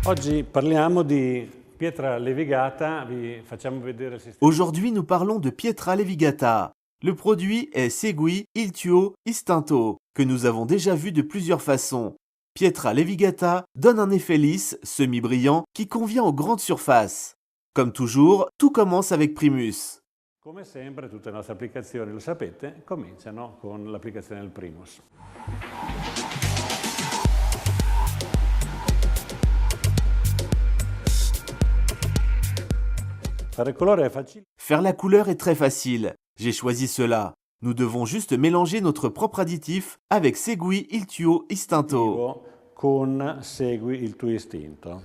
Oggi parliamo di pietra levigata, vi facciamo vedere il sistema. Aujourd'hui, nous parlons de Pietra Levigata. Le produit est Segui il tuo istinto, que nous avons déjà vu de plusieurs façons. Pietra Levigata donne un effet lisse, semi-brillant, qui convient aux grandes surfaces. Comme toujours, tout commence avec Primus. Come sempre tutte le nostre applicazioni, lo sapete, cominciano con l'applicazione del Primus. Fare il colore è facile. Faire la couleur est très facile. J'ai choisi cela. Nous devons juste mélanger notre propre additif avec Segui il tuo istinto. Con segui il tuo istinto.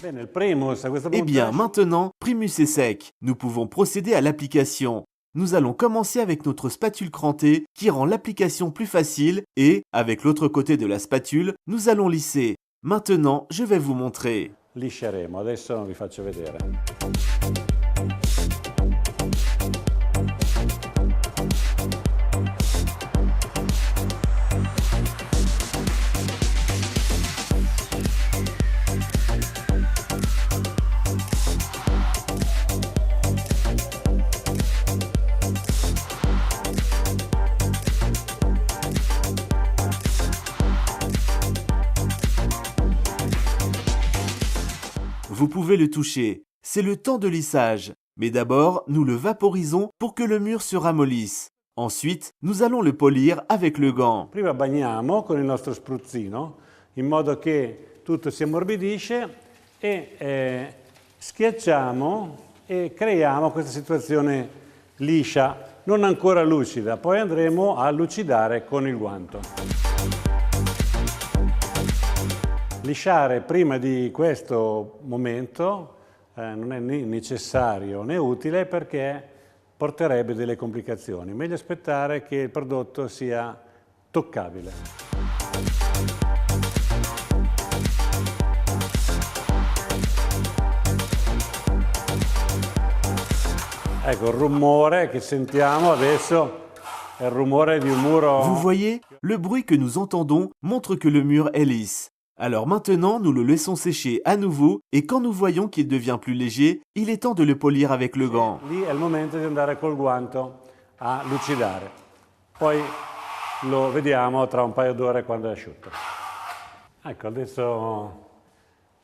Bene, il Primus a questo Eh punto bien, maintenant, Primus est sec. Nous pouvons procéder à l'application. Nous allons commencer avec notre spatule crantée qui rend l'application plus facile et, avec l'autre côté de la spatule, nous allons lisser. Maintenant, je vais vous montrer. lisceremo. Adesso vi faccio vedere. Vous pouvez le toucher. C'est le temps de lissage. Mais d'abord, nous le vaporisons pour que le mur se ramollisse. Ensuite, nous allons le polir avec le gant. Prima bagniamo con il nostro spruzzino in modo che tutto si ammorbidisce e schiacciamo e creiamo questa situazione liscia, non ancora lucida. Poi andremo a lucidare con il guanto. Lisciare prima di questo momento non è né necessario né utile perché porterebbe delle complicazioni. Meglio aspettare che il prodotto sia toccabile. Ecco il rumore che sentiamo adesso è il rumore di un muro. Vous voyez, le bruit que nous entendons montre que le mur est lisse. Alors maintenant, nous le laissons sécher à nouveau et quand nous voyons qu'il devient plus léger, il est temps de le polir avec le gant. Lì è il momento di andare col guanto a lucidare. Poi lo vediamo tra un paio d'ore quando è asciutto. Ecco, adesso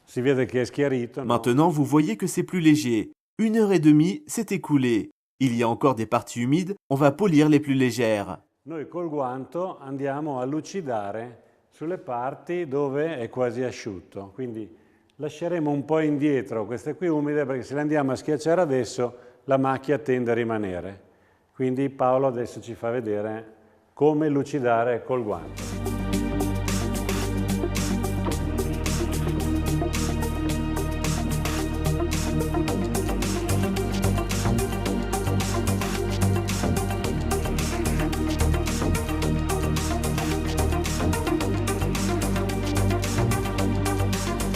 si vede che è schiarito. No? Maintenant, vous voyez que c'est plus léger. 1 heure et demie s'est écoulée. Il y a encore des parties humides, on va polir les plus légères. Noi col guanto andiamo a lucidare sulle parti dove è quasi asciutto. Quindi lasceremo un po' indietro queste qui umide perché se le andiamo a schiacciare adesso la macchia tende a rimanere. Quindi Paolo adesso ci fa vedere come lucidare col guanto.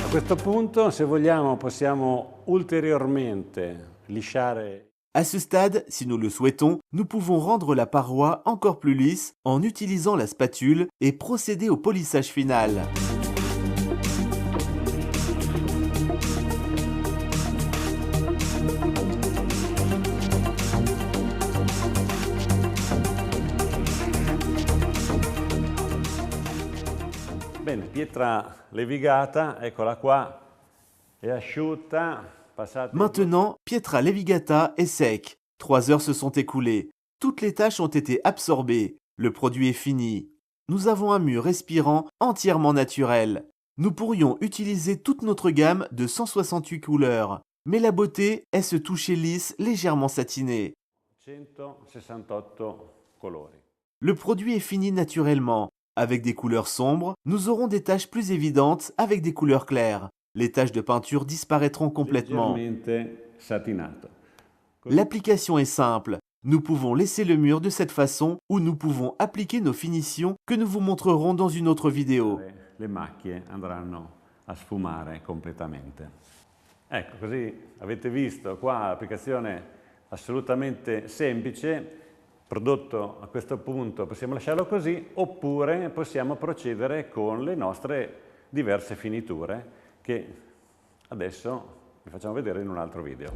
A questo punto, se vogliamo, possiamo ulteriormente lisciare. À ce stade, si nous le souhaitons, nous pouvons rendre la paroi encore plus lisse en utilisant la spatule et procéder au polissage final. Bene, pietra levigata, eccola qua, è asciutta. Maintenant, Pietra Levigata est sec. 3 heures se sont écoulées. Toutes les taches ont été absorbées. Le produit est fini. Nous avons un mur respirant entièrement naturel. Nous pourrions utiliser toute notre gamme de 168 couleurs. Mais la beauté est ce toucher lisse légèrement satiné. 168 colori. Le produit est fini naturellement. Avec des couleurs sombres, nous aurons des taches plus évidentes avec des couleurs claires. Les taches de peinture disparaîtront complètement. Satinato. L'application est simple. Nous pouvons laisser le mur de cette façon ou nous pouvons appliquer nos finitions que nous vous montrerons dans une autre vidéo. Le macchie andranno a sfumare completamente. Ecco, così avete visto qua l'applicazione assolutamente semplice, prodotto a questo punto possiamo lasciarlo così, oppure possiamo procedere con le nostre diverse finiture che adesso vi facciamo vedere in un altro video.